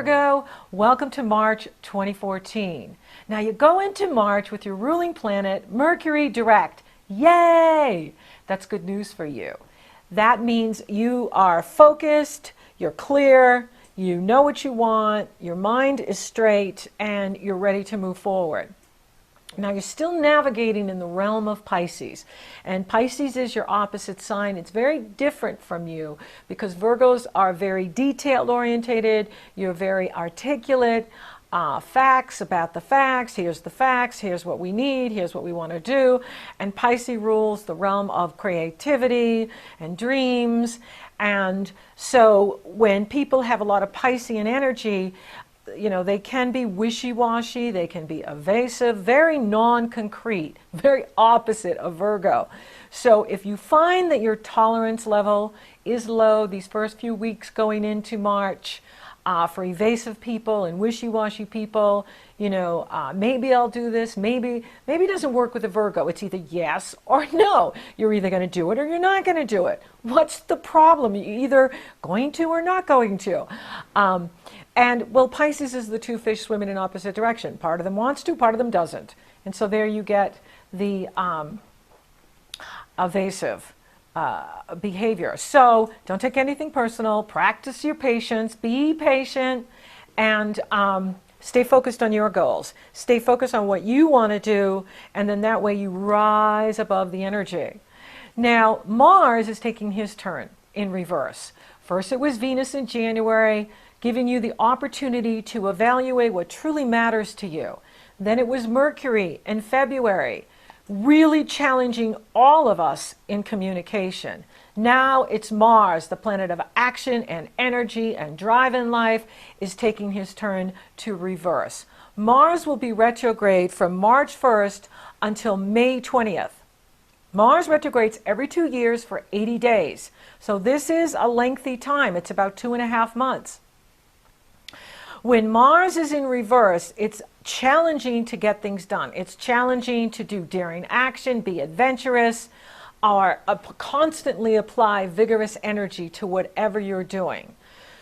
Virgo, welcome to March 2014. Now you go into March with your ruling planet, Mercury direct. Yay! That's good news for you. That means you are focused, you're clear, you know what you want, your mind is straight, and you're ready to move forward. Now you're still navigating in the realm of Pisces, and Pisces is your opposite sign. It's very different from you because Virgos are very detail orientated, you're very articulate, facts about the facts, here's what we need, here's what we want to do, and Pisces rules the realm of creativity and dreams. And so when people have a lot of Piscean energy, you know, they can be wishy-washy, they can be evasive, very non-concrete, very opposite of Virgo. So if you find that your tolerance level is low these first few weeks going into March, for evasive people and wishy-washy people, you know, maybe I'll do this, maybe it doesn't work with a Virgo. It's either yes or no. You're either going to do it or you're not going to do it. What's the problem? You're either going to or not going to. And well, Pisces is the two fish swimming in opposite direction. Part of them wants to, part of them doesn't. And so there you get the evasive behavior. So don't take anything personal. Practice your patience. Be patient and stay focused on your goals. Stay focused on what you want to do, and then that way you rise above the energy. Now, Mars is taking his turn in reverse. First it was Venus in January, giving you the opportunity to evaluate what truly matters to you. Then it was Mercury in February, really challenging all of us in communication. Now it's Mars, the planet of action and energy and drive in life, is taking his turn to reverse. Mars will be retrograde from March 1st until May 20th. Mars retrogrades every 2 years for 80 days. So this is a lengthy time. It's about 2.5 months. When Mars is in reverse, it's challenging to get things done. It's challenging to do daring action, be adventurous, or constantly apply vigorous energy to whatever you're doing.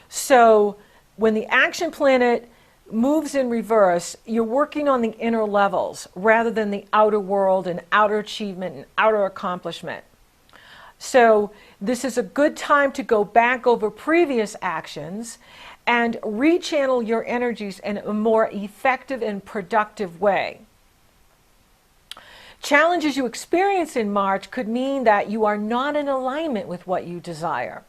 So when the action planet moves in reverse, you're working on the inner levels rather than the outer world and outer achievement and outer accomplishment. So this is a good time to go back over previous actions and rechannel your energies in a more effective and productive way. Challenges you experience in March could mean that you are not in alignment with what you desire.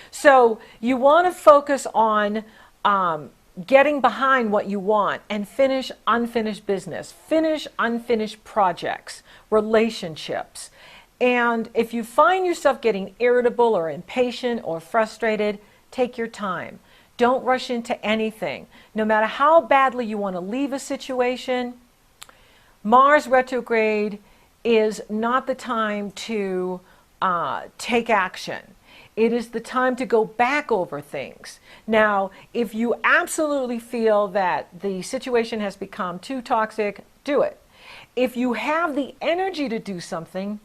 So you want to focus on getting behind what you want and finish unfinished business, finish unfinished projects, relationships. And if you find yourself getting irritable or impatient or frustrated, take your time. Don't rush into anything. No matter how badly you want to leave a situation, Mars retrograde is not the time to take action. It is the time to go back over things. Now, if you absolutely feel that the situation has become too toxic, do it. If you have the energy to do something,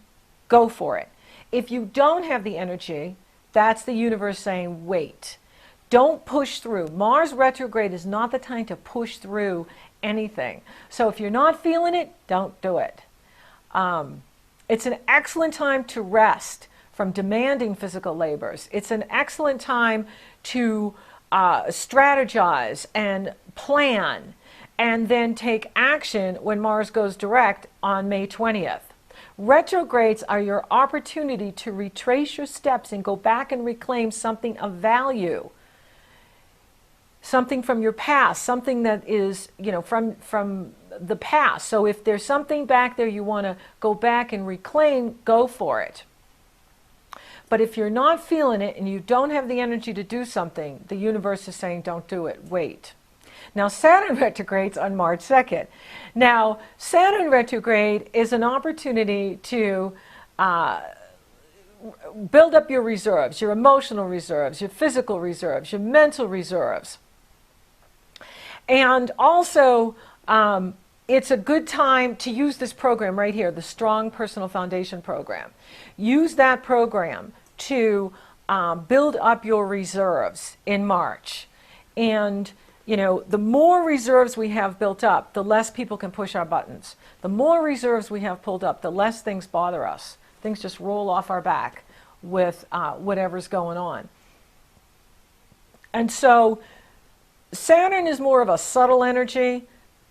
go for it. If you don't have the energy, that's the universe saying, wait. Don't push through. Mars retrograde is not the time to push through anything. So if you're not feeling it, don't do it. It's an excellent time to rest from demanding physical labors. It's an excellent time to strategize and plan and then take action when Mars goes direct on May 20th. Retrogrades are your opportunity to retrace your steps and go back and reclaim something of value. Something from your past, something that is, you know, from the past. So if there's something back there you want to go back and reclaim, go for it. But if you're not feeling it and you don't have the energy to do something, the universe is saying, don't do it, wait. Now, Saturn retrogrades on March 2nd. Now, Saturn retrograde is an opportunity to build up your reserves, your emotional reserves, your physical reserves, your mental reserves. And also, it's a good time to use this program right here, the Strong Personal Foundation program. Use that program to build up your reserves in March. And, you know, the more reserves we have built up, the less people can push our buttons. The more reserves we have pulled up, the less things bother us. Things just roll off our back with whatever's going on. And so Saturn is more of a subtle energy,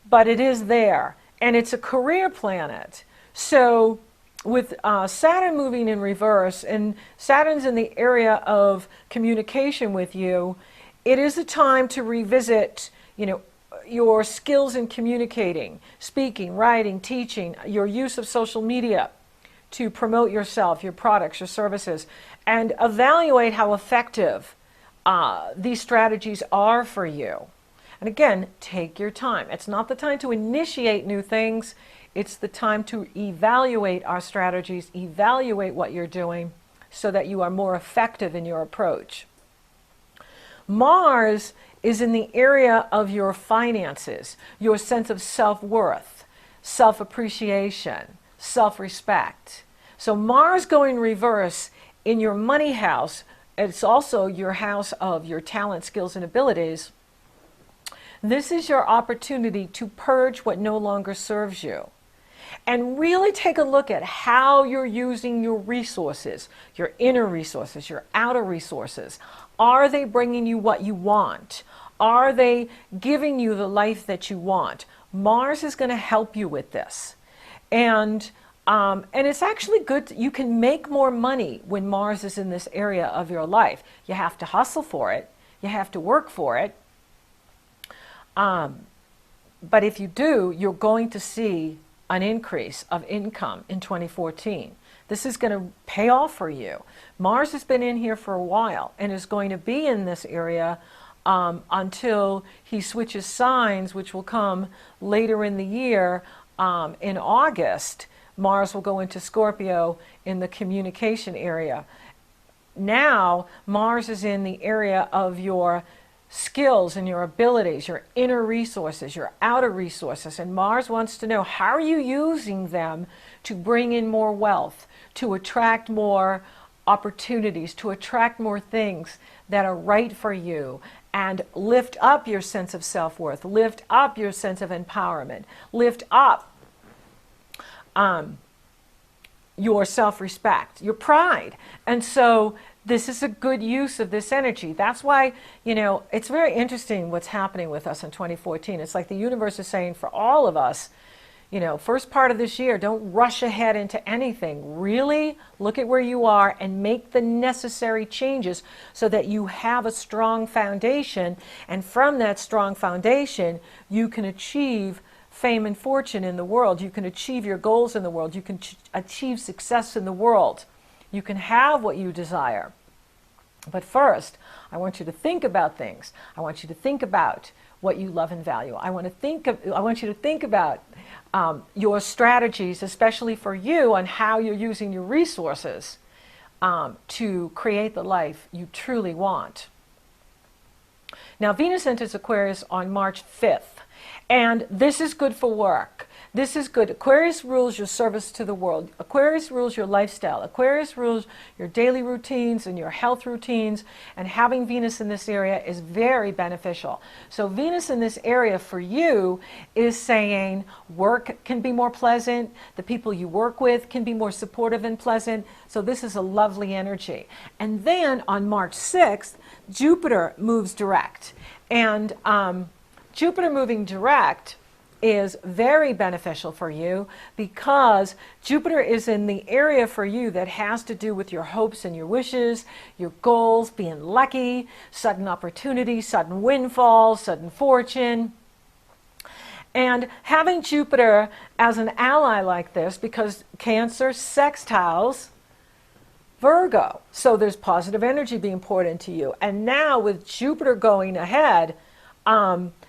but it is there. And it's a career planet. So with Saturn moving in reverse, and Saturn's in the area of communication with you, it is a time to revisit, you know, your skills in communicating, speaking, writing, teaching, your use of social media to promote yourself, your products, your services, and evaluate how effective these strategies are for you. And again, take your time. It's not the time to initiate new things. It's the time to evaluate our strategies, evaluate what you're doing so that you are more effective in your approach. Mars is in the area of your finances, your sense of self-worth, self-appreciation, self-respect. So Mars going reverse in your money house, it's also your house of your talent, skills, and abilities. This is your opportunity to purge what no longer serves you. And really take a look at how you're using your resources, your inner resources, your outer resources. Are they bringing you what you want? Are they giving you the life that you want? Mars is going to help you with this. And it's actually good. You can make more money when Mars is in this area of your life. You have to hustle for it. You have to work for it. But if you do, you're going to see an increase of income in 2014. This is going to pay off for you. Mars has been in here for a while and is going to be in this area until he switches signs, which will come later in the year. In August, Mars will go into Scorpio in the communication area. Now, Mars is in the area of your skills and your abilities, your inner resources, your outer resources. And Mars wants to know, how are you using them to bring in more wealth, to attract more opportunities, to attract more things that are right for you, and lift up your sense of self-worth, lift up your sense of empowerment, lift up your self-respect, your pride. And so this is a good use of this energy. That's why, you know, it's very interesting what's happening with us in 2014. It's like the universe is saying for all of us, you know, first part of this year, don't rush ahead into anything. Really look at where you are and make the necessary changes so that you have a strong foundation. And from that strong foundation, you can achieve fame and fortune in the world. You can achieve your goals in the world. You can achieve success in the world. You can have what you desire. But first, I want you to think about things. I want you to think about what you love and value. I want you to think about your strategies, especially for you, on how you're using your resources to create the life you truly want. Now, Venus enters Aquarius on March 5th, and this is good for work. This is good. Aquarius rules your service to the world. Aquarius rules your lifestyle. Aquarius rules your daily routines and your health routines, and having Venus in this area is very beneficial. So Venus in this area for you is saying work can be more pleasant. The people you work with can be more supportive and pleasant. So this is a lovely energy. And then on March 6th, Jupiter moves direct. And Jupiter moving direct is very beneficial for you because Jupiter is in the area for you that has to do with your hopes and your wishes, your goals, being lucky, sudden opportunity, sudden windfall, sudden fortune. And having Jupiter as an ally like this, because Cancer sextiles Virgo, so there's positive energy being poured into you. And now with Jupiter going ahead,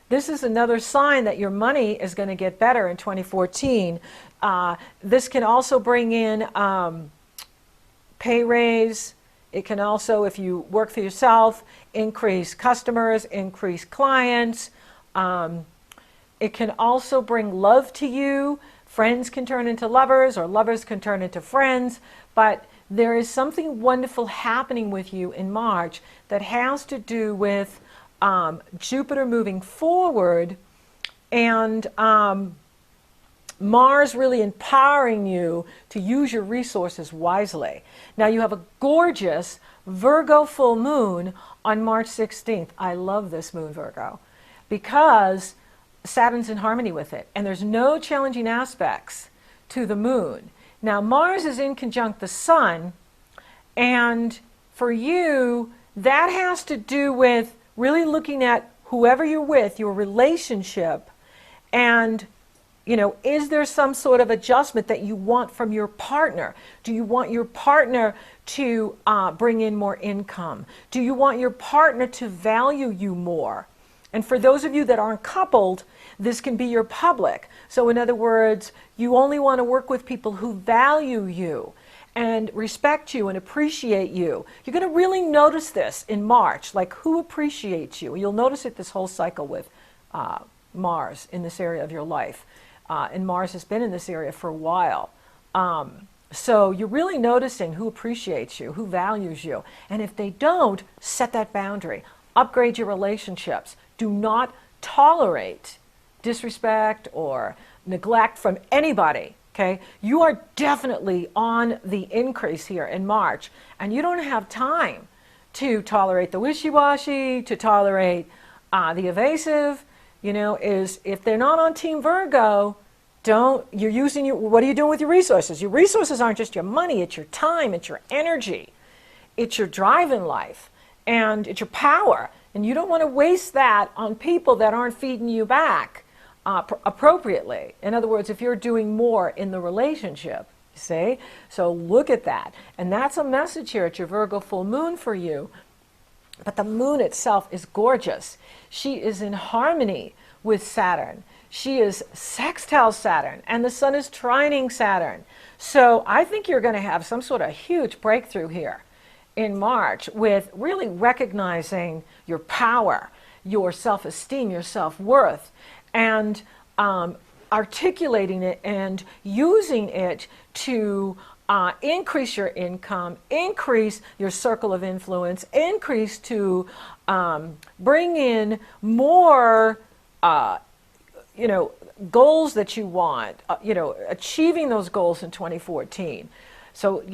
this is another sign that your money is going to get better in 2014. This can also bring in pay raise. It can also, if you work for yourself, increase customers, increase clients. It can also bring love to you. Friends can turn into lovers, or lovers can turn into friends. But there is something wonderful happening with you in March that has to do with Jupiter moving forward, and Mars really empowering you to use your resources wisely. Now you have a gorgeous Virgo full moon on March 16th. I love this moon, Virgo, because Saturn's in harmony with it, and there's no challenging aspects to the moon. Now Mars is in conjunct the sun, and for you, that has to do with really looking at whoever you're with, your relationship, and is there some sort of adjustment that you want from your partner? Do you want your partner to bring in more income? Do you want your partner to value you more? And for those of you that aren't coupled, this can be your public. So in other words, you only want to work with people who value you and respect you and appreciate you. You're going to really notice this in March, like who appreciates you. You'll notice it this whole cycle with Mars in this area of your life. And Mars has been in this area for a while. So you're really noticing who appreciates you, who values you. And if they don't, set that boundary. Upgrade your relationships. Do not tolerate disrespect or neglect from anybody. Okay? You are definitely on the increase here in March. And you don't have time to tolerate the wishy-washy, to tolerate the evasive. Is if they're not on Team Virgo, what are you doing with your resources? Your resources aren't just your money, it's your time, it's your energy, it's your drive in life, and it's your power. And you don't want to waste that on people that aren't feeding you back appropriately. In other words, if you're doing more in the relationship, you see? So look at that. And that's a message here at your Virgo full moon for you. But the moon itself is gorgeous. She is in harmony with Saturn. She is sextile Saturn, and the sun is trining Saturn. So I think you're going to have some sort of huge breakthrough here in March with really recognizing your power, your self-esteem, your self-worth, and articulating it and using it to increase your income, increase your circle of influence, increase to bring in more, goals that you want, achieving those goals in 2014. So,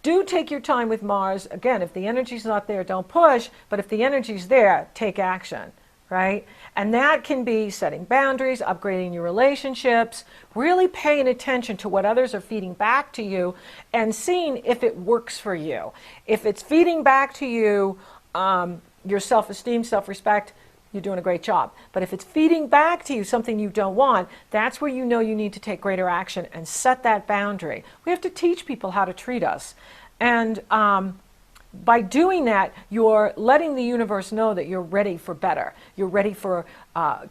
do take your time with Mars. Again, if the energy's not there, don't push, but if the energy's there, take action, right? And that can be setting boundaries, upgrading your relationships, really paying attention to what others are feeding back to you and seeing if it works for you. If it's feeding back to you your self-esteem, self-respect, you're doing a great job. But if it's feeding back to you something you don't want, that's where you know you need to take greater action and set that boundary. We have to teach people how to treat us. And by doing that, you're letting the universe know that you're ready for better. You're ready for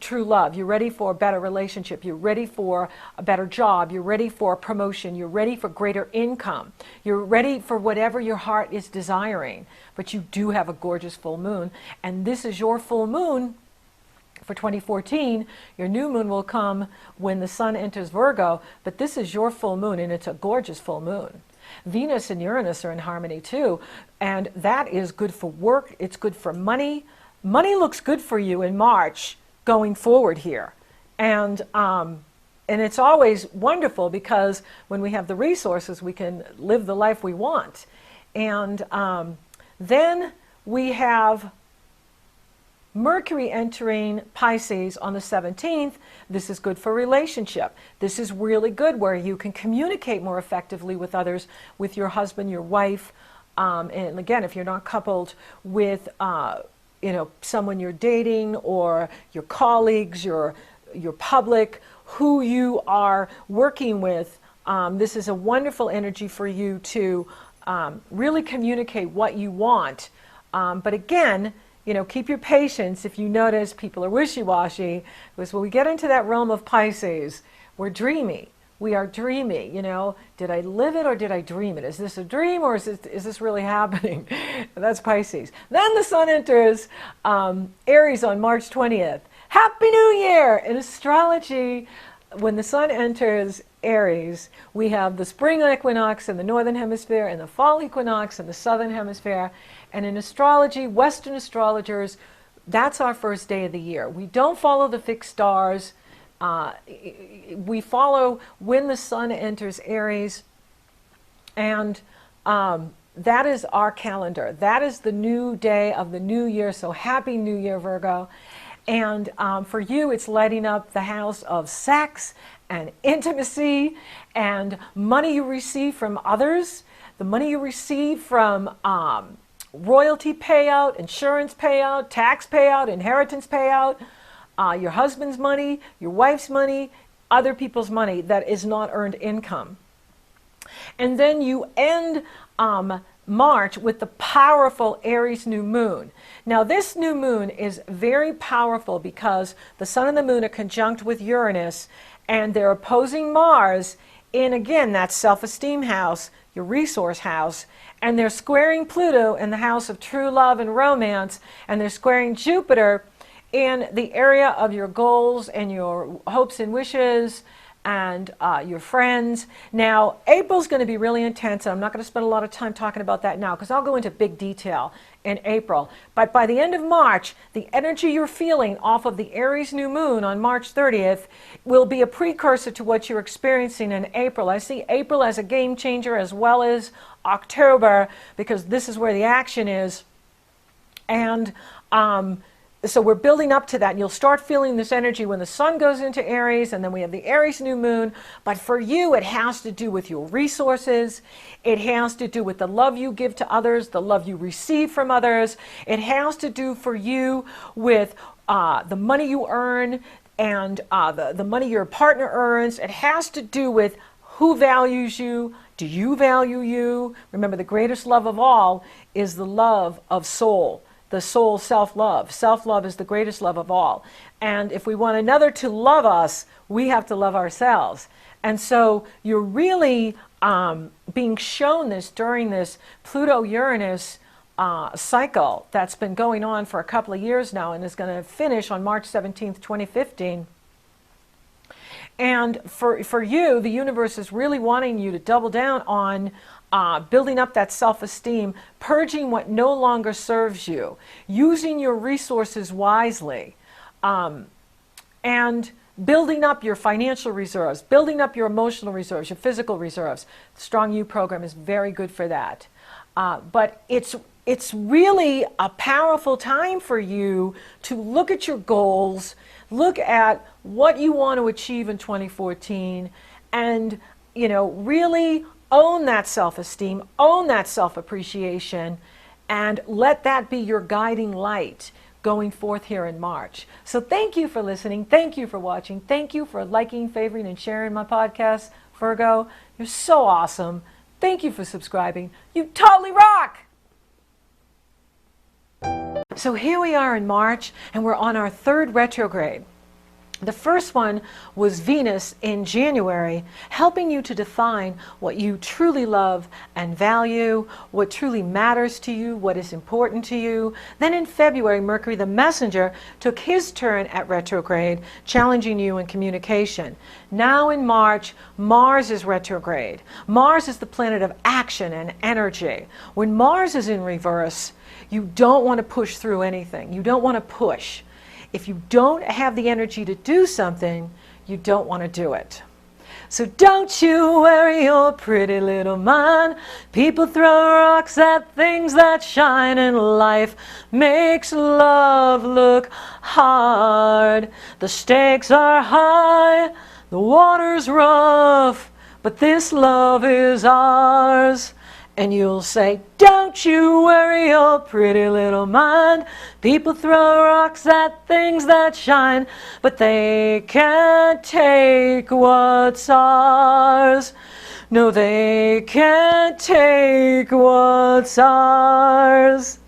true love. You're ready for a better relationship. You're ready for a better job. You're ready for a promotion. You're ready for greater income. You're ready for whatever your heart is desiring. But you do have a gorgeous full moon. And this is your full moon for 2014. Your new moon will come when the sun enters Virgo. But this is your full moon, and it's a gorgeous full moon. Venus and Uranus are in harmony too, and that is good for work. It's good for money. Money looks good for you in March going forward here, and it's always wonderful because when we have the resources, we can live the life we want. And then we have Mercury entering Pisces on the 17th. This is good for relationship. This is really good where you can communicate more effectively with others, with your husband, your wife. And again, if you're not coupled with someone you're dating or your colleagues, your public, who you are working with, this is a wonderful energy for you to really communicate what you want. But again, keep your patience if you notice people are wishy-washy, because when we get into that realm of Pisces, we're dreamy. We are dreamy, Did I live it or did I dream it? Is this a dream or is this really happening? That's Pisces. Then the sun enters Aries on March 20th. Happy New Year! In astrology, when the sun enters Aries, we have the spring equinox in the northern hemisphere and the fall equinox in the southern hemisphere. And in astrology, Western astrologers That's our first day of the year. We don't follow the fixed stars. We follow when the sun enters Aries, and that is our calendar. That is the new day of the new year. So happy New Year, Virgo. And for you, it's lighting up the house of sex and intimacy and money you receive from others, the money you receive from royalty payout, insurance payout, tax payout, inheritance payout, your husband's money, your wife's money, other people's money that is not earned income. And then you end March with the powerful Aries new moon. Now this new moon is very powerful because the sun and the moon are conjunct with Uranus, and they're opposing Mars in, again, that self-esteem house, your resource house, and they're squaring Pluto in the house of true love and romance, and they're squaring Jupiter in the area of your goals and your hopes and wishes and your friends. Now, April's going to be really intense, and I'm not going to spend a lot of time talking about that now because I'll go into big detail in April. But by the end of March, the energy you're feeling off of the Aries new moon on March 30th will be a precursor to what you're experiencing in April. I see April as a game changer as well as October because this is where the action is. And so we're building up to that, and you'll start feeling this energy when the sun goes into Aries, and then we have the Aries new moon. But for you, it has to do with your resources. It has to do with the love you give to others, the love you receive from others. It has to do for you with the money you earn and the money your partner earns. It has to do with who values you. Do you value you? Remember, the greatest love of all is the love of soul. The soul self-love. Self-love is the greatest love of all. And if we want another to love us, we have to love ourselves. And so you're really being shown this during this Pluto-Uranus cycle that's been going on for a couple of years now and is going to finish on March 17th, 2015. And for you, the universe is really wanting you to double down on building up that self-esteem, purging what no longer serves you, using your resources wisely, and building up your financial reserves, building up your emotional reserves, your physical reserves. The Strong You program is very good for that. But it's really a powerful time for you to look at your goals, look at what you want to achieve in 2014, and really own that self-esteem, own that self-appreciation, and let that be your guiding light going forth here in March. So thank you for listening. Thank you for watching. Thank you for liking, favoring, and sharing my podcast, Virgo. You're so awesome. Thank you for subscribing. You totally rock! So here we are in March, and we're on our third retrograde. The first one was Venus in January, helping you to define what you truly love and value, what truly matters to you, what is important to you. Then in February, Mercury the Messenger took his turn at retrograde, challenging you in communication. Now in March, Mars is retrograde. Mars is the planet of action and energy. When Mars is in reverse, you don't want to push through anything. You don't want to push. If you don't have the energy to do something, you don't want to do it. So don't you worry your pretty little mind. People throw rocks at things that shine, and life makes love look hard. The stakes are high, the water's rough, but this love is ours. And you'll say, don't you worry your pretty little mind. People throw rocks at things that shine, but they can't take what's ours. No, they can't take what's ours.